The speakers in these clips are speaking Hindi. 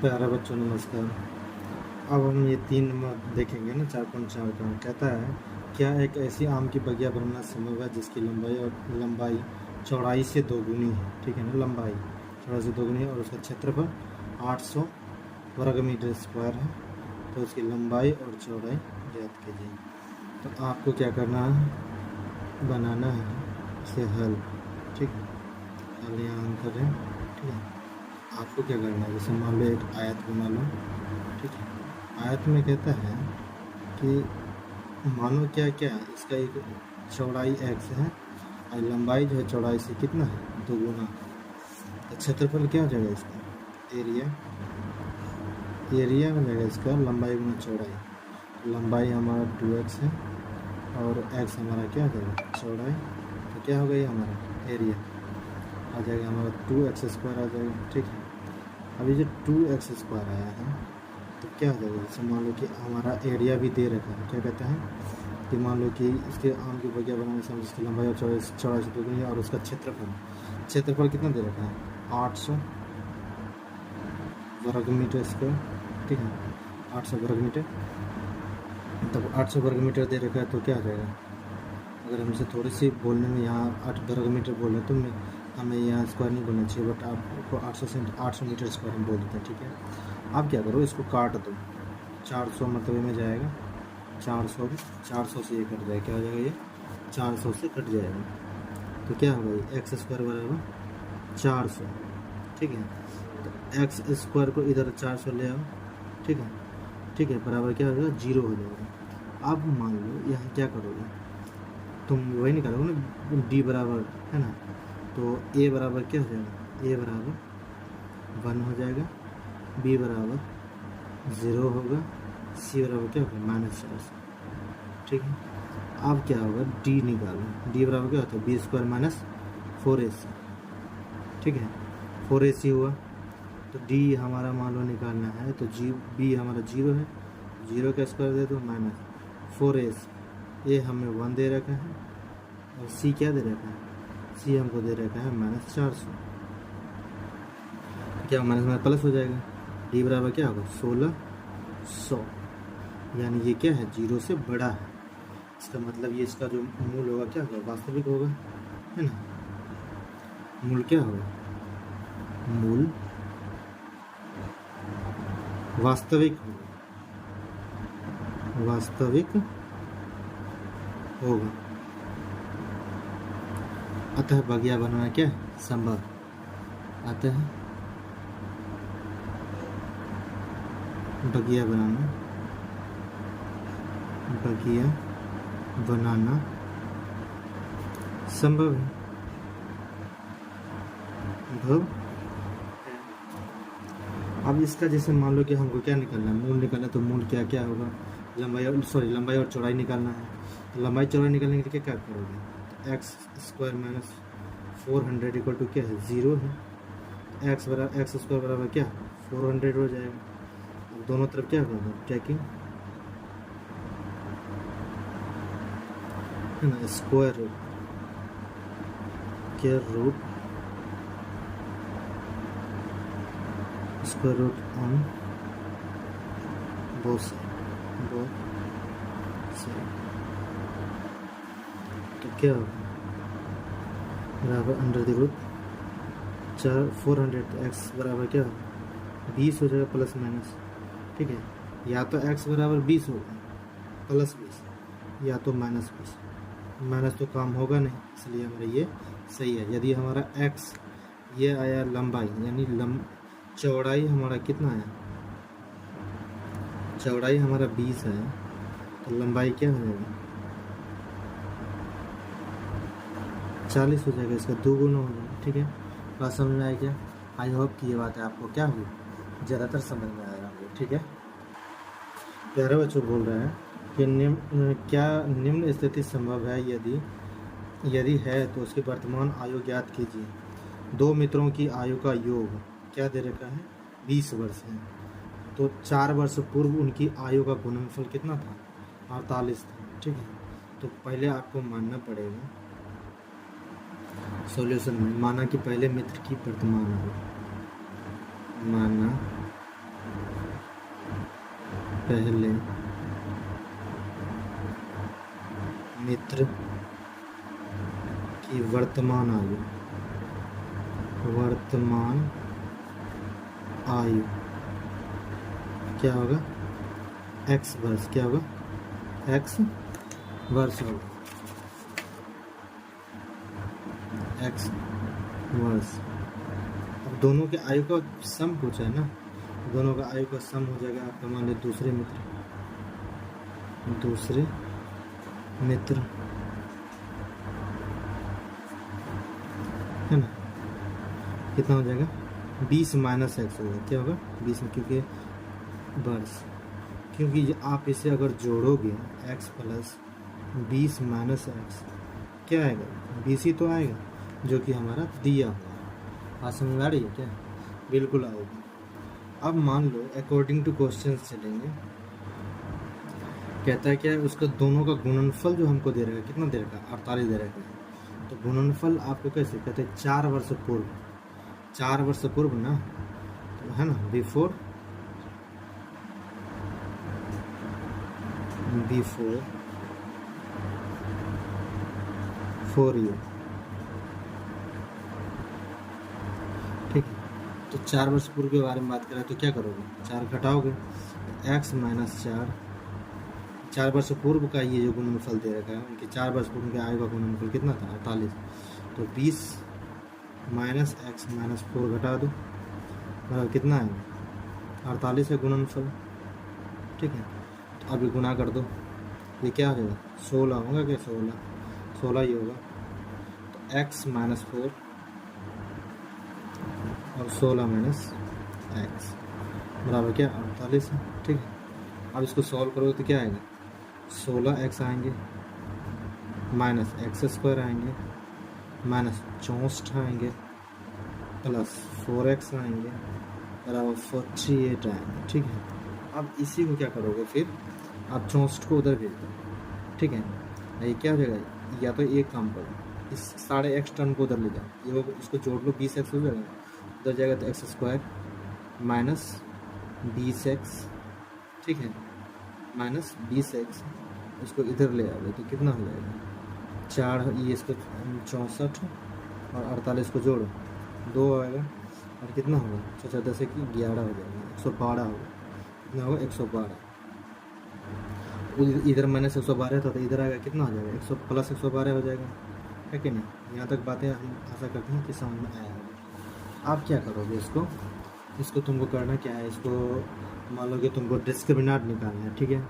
प्यारे बच्चों नमस्कार। अब हम ये 3 नंबर देखेंगे ना 4.4 का। कहता है क्या एक ऐसी आम की बगिया बनाना संभव है जिसकी लंबाई चौड़ाई से दोगुनी है। ठीक है ना, लंबाई चौड़ाई से दोगुनी है और उसका क्षेत्रफल 800 वर्ग मीटर स्क्वायर है। तो उसकी लंबाई और चौड़ाई ज्ञात कीजिए। तो आपको क्या करना है, बनाना है इसे हल। ठीक है, हल यहाँ हम करें। ठीक है, आपको क्या करना है, जैसे मान लो एक आयत बना लो। ठीक है, आयत में कहता है कि मानो क्या क्या इसका एक चौड़ाई x है और लंबाई जो है चौड़ाई से कितना है, दोगुना। तो क्षेत्रफल क्या हो जाएगा इसका, एरिया हो जाएगा इसका लंबाई गुना चौड़ाई। लंबाई हमारा 2x है और x हमारा क्या हो जाएगा, चौड़ाई। तो क्या होगा, ये हमारा एरिया आ जाएगा, हमारा 2x² आ जाएगा। ठीक है, अभी जो 2x² आया है तो क्या हो जाएगा, जैसे मान लो कि हमारा एरिया भी दे रखा है। क्या कहते हैं कि मान लो कि इसके आम की बगिया बनाने से जिसकी लंबाई और चौड़ाई से दोगुनी है और उसका क्षेत्रफल कितना दे रखा है, 800 वर्ग मीटर स्क्वायर। ठीक है, 800 वर्ग मीटर, तब 800 वर्ग मीटर दे रखा है तो क्या हो जाएगा, अगर हमसे थोड़ी सी बोलने में यहाँ 8 वर्ग मीटर बोले तो हमें यहाँ स्क्वायर नहीं बोलना चाहिए, बट आपको 800 मीटर स्क्वायर हम बोल देते हैं। ठीक है, आप क्या करो, इसको काट दो। 400 मतलब में जाएगा 400 से ये कट जाएगा, क्या हो जाएगा, ये 400 से कट जाएगा। तो क्या होगा, ये x² बराबर 400। ठीक है, तो x² को इधर 400 ले आओ। ठीक है, ठीक है, बराबर क्या हो जाएगा, 0 हो जाएगा। अब मान लो यहाँ क्या करोगे, तुम वही निकालोगे ना, d बराबर है ना, तो a बराबर क्या हो जाएगा, a बराबर 1 हो जाएगा, b बराबर 0 होगा, c बराबर क्या होगा, -400। ठीक है, अब क्या होगा, d निकालो। d बराबर क्या होता है, b² - 4ac। ठीक है, 4ac हुआ तो d हमारा मान लो निकालना है तो b हमारा 0 है, 0 का स्क्वायर दे दो -4ac। ये हमें 1 दे रखा है और c क्या दे रखा है, c हमको दे रखा है -400। क्या माइनस में प्लस हो जाएगा, d बराबर क्या होगा, 1600। यानी ये क्या है, 0 से बड़ा है। इसका मतलब ये इसका जो मूल होगा क्या होगा, वास्तविक होगा, है ना। मूल क्या होगा, मूल वास्तविक होगा। अतः बगिया बनाना क्या है, संभव। अतः बगिया बनाना संभव है। अब इसका जैसे मान लो कि हमको क्या निकालना है, मूल निकालना है। तो मूल क्या क्या होगा, लंबाई और चौड़ाई निकालना है। तो लंबाई चौड़ाई निकालने के लिए क्या करोगे, तो x² - 400 इक्वल टू क्या है, 0 है। x² बराबर क्या, 400 हो जाएगा। अब दोनों तरफ क्या होगा, चेकिंग है ना, square root on both side. तो क्या होगा, बराबर √400। 400 x बराबर क्या होगा, 20 हो जाएगा, प्लस माइनस। ठीक है, या तो x बराबर 20 होगा +20, या तो -20। माइनस तो काम होगा नहीं, इसलिए हमारा ये सही है। यदि हमारा x ये आया लंबाई, यानी चौड़ाई हमारा कितना है, चौड़ाई हमारा 20 है, तो लंबाई क्या हो जाएगा, 40 हो जाएगा, इसका 2 गुना हो जाएगा। ठीक है, बात समझ में आई क्या, आई होप कि ये बात है आपको क्या हुई, ज़्यादातर समझ में आएगा। ठीक है, प्यारे बच्चों बोल रहे हैं कि निम्न स्थिति संभव है, यदि है तो उसकी वर्तमान आयु ज्ञात कीजिए। 2 मित्रों की आयु का योग क्या दे रखा है, 20 वर्ष है। तो 4 वर्ष पूर्व उनकी आयु का गुणनफल कितना था, 48 था। ठीक है, तो पहले आपको मानना पड़ेगा, सॉल्यूशन में माना कि पहले मित्र की वर्तमान आयु, माना पहले मित्र की वर्तमान आयु क्या होगा, एक्स वर्ष, क्या होगा, एक्स वर्ष होगा, एक्स वर्ष। अब दोनों के आयु का सम पूछा है ना, दोनों का आयु का सम हो जाएगा आपका, मान लो दूसरे मित्र है ना, कितना हो जाएगा, 20 माइनस एक्स होगा, क्या होगा 20 में, क्योंकि वर्ष, क्योंकि आप इसे अगर जोड़ोगे x प्लस 20 माइनस एक्स क्या आएगा, 20 ही तो आएगा, जो कि हमारा दिया हुआ है। बात समझ में आ रही है क्या, बिल्कुल आएगा। अब मान लो अकॉर्डिंग टू क्वेश्चन चलेंगे, कहता है क्या है, उसका दोनों का गुणनफल जो हमको दे रहा है, कितना दे रखा है, 48 दे रखा है। तो गुणनफल आपको कैसे कहते हैं, 4 वर्ष पूर्व ना, तो है ना, बिफोर 4 ईयर, ठीक है। तो 4 वर्ष पूर्व के बारे में बात करें तो क्या करोगे, 4 घटाओगे, x माइनस 4 वर्ष पूर्व का ये जो गुणनफल दे रखा है, उनके 4 वर्ष पूर्व के आयु का गुणनफल कितना था, 48। तो 20 माइनस एक्स माइनस 4 घटा दो, मतलब कितना है, 48 है गुणनफल, ठीक है। तो अभी गुना कर दो, ये क्या हो जाएगा, 16 होगा क्या, 16 ही होगा। तो x माइनस 4 और 16 माइनस एक्स बराबर क्या, 48 है, ठीक है। अब इसको सॉल्व करोगे तो क्या आएगा, 16x आएंगे, माइनस एक्स स्क्वायर आएंगे, माइनस 64 आएंगे, प्लस 4x आएंगे, बराबर 48 आएंगे, ठीक है। अब इसी को क्या करोगे, फिर आप 64 को उधर भेज दो, ठीक है। ये क्या हो जाएगा, या तो एक काम करो, इस साढ़े एक्स टर्म को उधर ले जाओ, ये इसको जोड़ लो, 20x हो जाएगा, उधर जाएगा तो एक्स स्क्वायर माइनस 20x, ठीक है, माइनस 20x, इसको इधर ले आओगे तो कितना हो जाएगा, 4, ये इसको 64 और 48 को जोड़ो, 2 आएगा, और कितना होगा, 14 कि 11 हो जाएगा, 112 होगा, कितना होगा, 112। इधर माइनस 112 था तो इधर आएगा, कितना हो जाएगा, 100 प्लस 112 हो जाएगा, है कि नहीं। यहाँ तक बातें हम आशा करते हैं कि समझ में आया होगा। आप क्या करोगे, इसको तुमको करना क्या है, इसको मान लो कि तुमको डिस्क्रिमिनेंट निकालना है, ठीक है।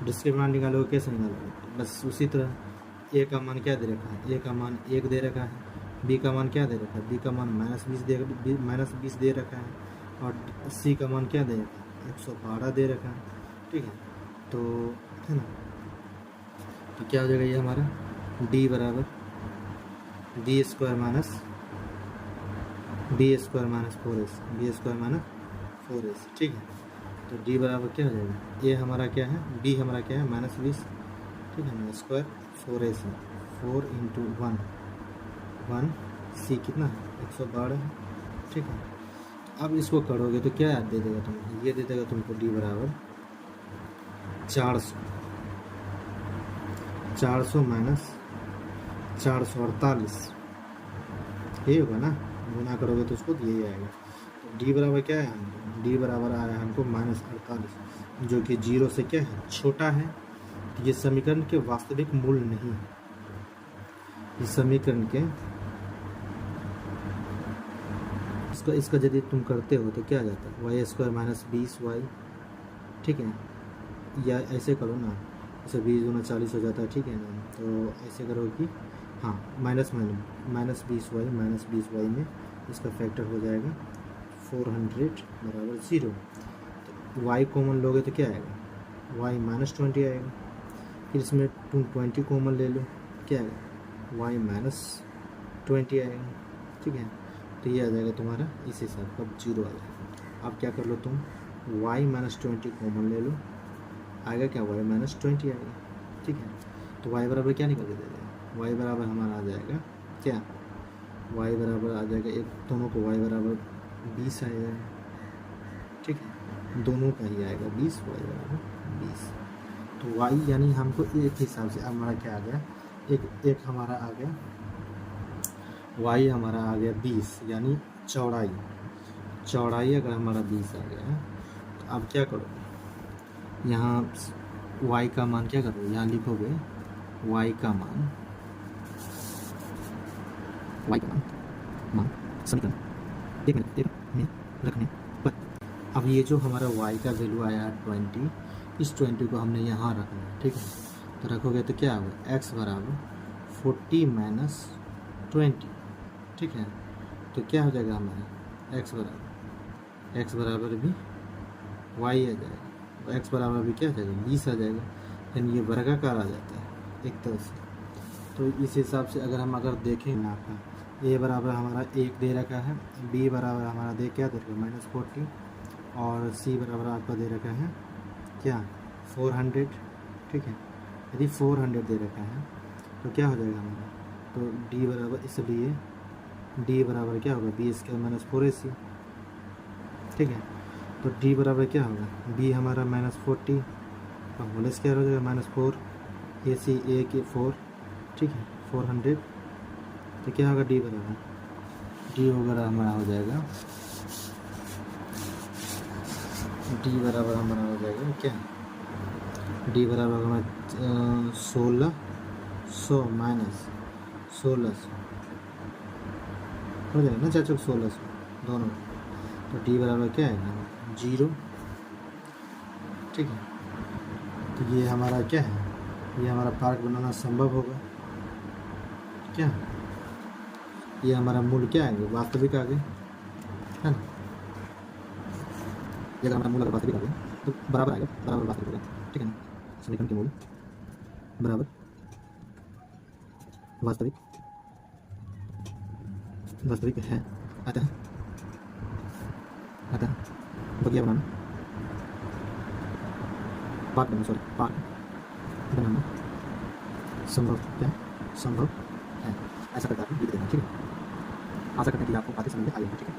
डिस्क्रिमिनेंट निकालोगे, कैसे निकालोगे, बस उसी तरह, ए का मान क्या दे रखा है, ए का मान 1 दे रखा है, बी का मान क्या दे रखा है, बी का मान माइनस 20 दे रखा है, और सी का मान क्या दे रखा है, 112 दे रखा है, ठीक है। तो है ना, तो क्या हो जाएगा ये हमारा, डी बराबर बी स्क्वायर माइनस 4s, ठीक है। तो डी बराबर क्या हो जाएगा, ए हमारा क्या है, बी हमारा क्या है, माइनस 20, ठीक है ना, स्क्वायर 4s है, 4 इंटू 1 सी कितना है, 112 है, ठीक है। अब इसको करोगे तो क्या दे देगा तुमको, ये दे देगा तुमको डी बराबर 400 माइनस 448, ये होगा ना, गुना करोगे तो उसको यही आएगा। तो डी बराबर क्या है हमको, डी बराबर आया हमको माइनस 48, जो कि 0 से क्या है, छोटा है। तो ये समीकरण के वास्तविक मूल नहीं है, इस समीकरण के, इसका यदि तुम करते हो तो क्या आ जाता है, वाई स्क्वायर माइनस 20y, ठीक है। या ऐसे करो ना, जैसे 20 गुना 40 हो जाता है, ठीक है ना। तो ऐसे करो कि हाँ, माइनस 20y में इसका फैक्टर हो जाएगा 400 बराबर 0। तो y कॉमन लोगे तो क्या आएगा, y माइनस 20 आएगा, फिर इसमें 20 कॉमन ले लो, क्या आएगा, y माइनस 20 आएगा, ठीक है। तो ये आ जाएगा तुम्हारा, इस हिसाब का 0 आ जाएगा। अब क्या कर लो तुम, y माइनस 20 कॉमन ले लो, आएगा क्या, y माइनस 20 आएगा, ठीक है। तो y बराबर क्या निकल के दे देगा, y बराबर हमारा आ जाएगा क्या, y बराबर आ जाएगा, एक दोनों को y बराबर 20 आ जाएगा, ठीक है। दोनों का ही आएगा 20, वाई बराबर 20। तो वाई यानी हमको एक हिसाब से हमारा क्या आ गया, एक हमारा आ गया वाई हमारा आ गया 20, यानी चौड़ाई अगर हमारा 20 आ गया है तो अब क्या करो, यहाँ वाई का मान क्या करो, यहाँ लिखोगे वाई का मान समीकरण एक मिनट रखने पर। अब ये जो हमारा y का वैल्यू आया 20, इस 20 को हमने यहाँ रखना है, ठीक है। तो रखोगे तो क्या होगा, x बराबर 40 माइनस 20, ठीक है। तो क्या हो जाएगा हमारा x बराबर भी y आ जाएगा, x बराबर भी क्या आ जाएगा 20 आ जाएगा, यानी ये वर्गाकार आ जाता है एक तरह से। तो इस हिसाब से अगर देखें ना आपका a बराबर हमारा 1 दे रखा है, b बराबर हमारा क्या दे रखा है -40, और c बराबर आपका दे रखा है क्या 400, ठीक है। यदि 400 दे रखा है तो क्या हो जाएगा हमारा, तो d बराबर, इसलिए d बराबर क्या होगा b² - 4ac, ठीक है। तो d बराबर क्या होगा, b हमारा -40 और होल स्क्वायर हो जाएगा -4 ac a के 4, ठीक है 400। तो क्या होगा d वगैरह हमारा हो जाएगा, d बराबर हमारा हो जाएगा क्या, d बराबर हमारा 1600 माइनस 1600 हो जाएगा ना 1600 दोनों। तो d बराबर क्या है 0, ठीक है। तो ये हमारा क्या है, ये हमारा पार्क बनाना संभव होगा क्या, ये हमारा मूल क्या आएंगे, वास्तविक आ गए, है ना। ये अगर हमारा मूल अगर वास्तविक आ गया तो बराबर आएगा, बराबर वास्तविक होगा, ठीक है ना। समीकरण के मूल बराबर वास्तविक है, अतः बगिया बनाना पार्क बनाना संभव है, ऐसा करके आप लिख देना, ठीक है। आशा करते हैं कि आपको बातें समझ में आई है, ठीक है।